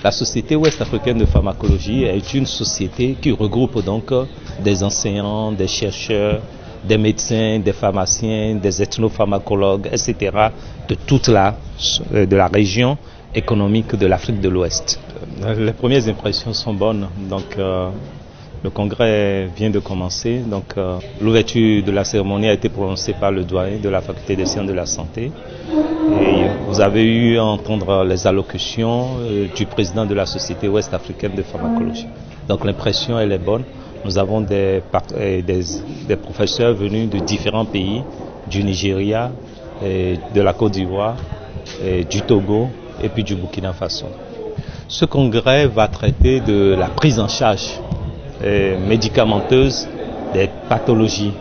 La Société ouest-africaine de pharmacologie est une société qui regroupe donc des enseignants, des chercheurs, des médecins, des pharmaciens, des ethnopharmacologues, etc. de la région économique de l'Afrique de l'Ouest. Les premières impressions sont bonnes. Donc, le congrès vient de commencer. Donc, l'ouverture de la cérémonie a été prononcée par le doyen de la faculté des sciences de la santé. Et vous avez eu à entendre les allocutions du président de la Société ouest-africaine de pharmacologie. Donc, l'impression, elle est bonne. Nous avons des professeurs venus de différents pays, du Nigeria, de la Côte d'Ivoire, du Togo et puis du Burkina Faso. Ce congrès va traiter de la prise en charge médicamenteuse des pathologies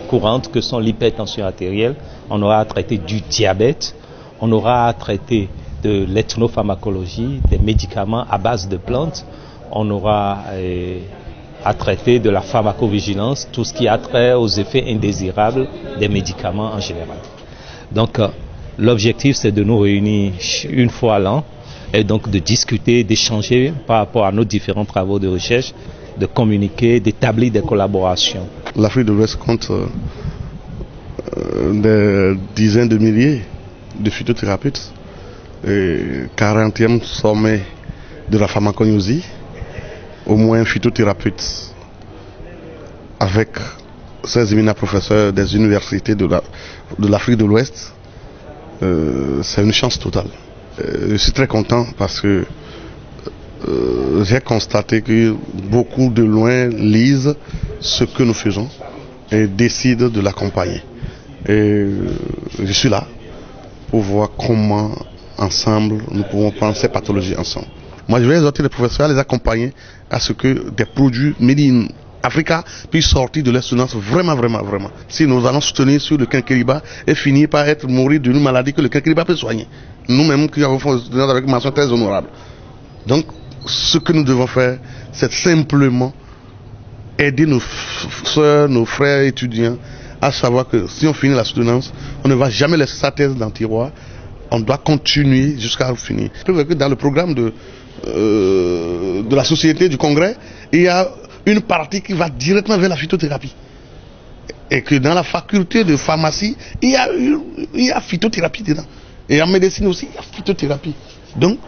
courantes que sont l'hypertension artérielle. On aura à traiter du diabète, on aura à traiter de l'ethnopharmacologie, des médicaments à base de plantes, on aura à traiter de la pharmacovigilance, tout ce qui a trait aux effets indésirables des médicaments en général. Donc l'objectif, c'est de nous réunir une fois à l'an et donc de discuter, d'échanger par rapport à nos différents travaux de recherche, de communiquer, d'établir des collaborations. L'Afrique de l'Ouest compte des dizaines de milliers de phytothérapeutes, et 40e sommet de la pharmacognosie, au moins phytothérapeutes avec 16 éminents professeurs des universités de l'Afrique de l'Ouest. C'est une chance totale. Je suis très content parce que j'ai constaté que beaucoup de loin lisent ce que nous faisons et décident de l'accompagner. Et je suis là pour voir comment ensemble nous pouvons prendre ces pathologies ensemble. Moi je vais exhorter les professeurs à les accompagner à ce que des produits made in Africa puissent sortir de l'excellence vraiment. Si nous allons soutenir sur le quinquilibre et finir par mourir d'une maladie que le quinquilibre peut soigner. Nous-mêmes qui avons fait avec une mention très honorable. Donc ce que nous devons faire, c'est simplement aider nos soeurs, nos frères étudiants à savoir que si on finit la soutenance, on ne va jamais laisser sa thèse dans le tiroir, on doit continuer jusqu'à finir. Dans le programme de la société, du congrès, il y a une partie qui va directement vers la phytothérapie. Et que dans la faculté de pharmacie, il y a phytothérapie dedans. Et en médecine aussi, il y a phytothérapie. Donc,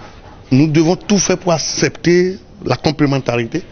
nous devons tout faire pour accepter la complémentarité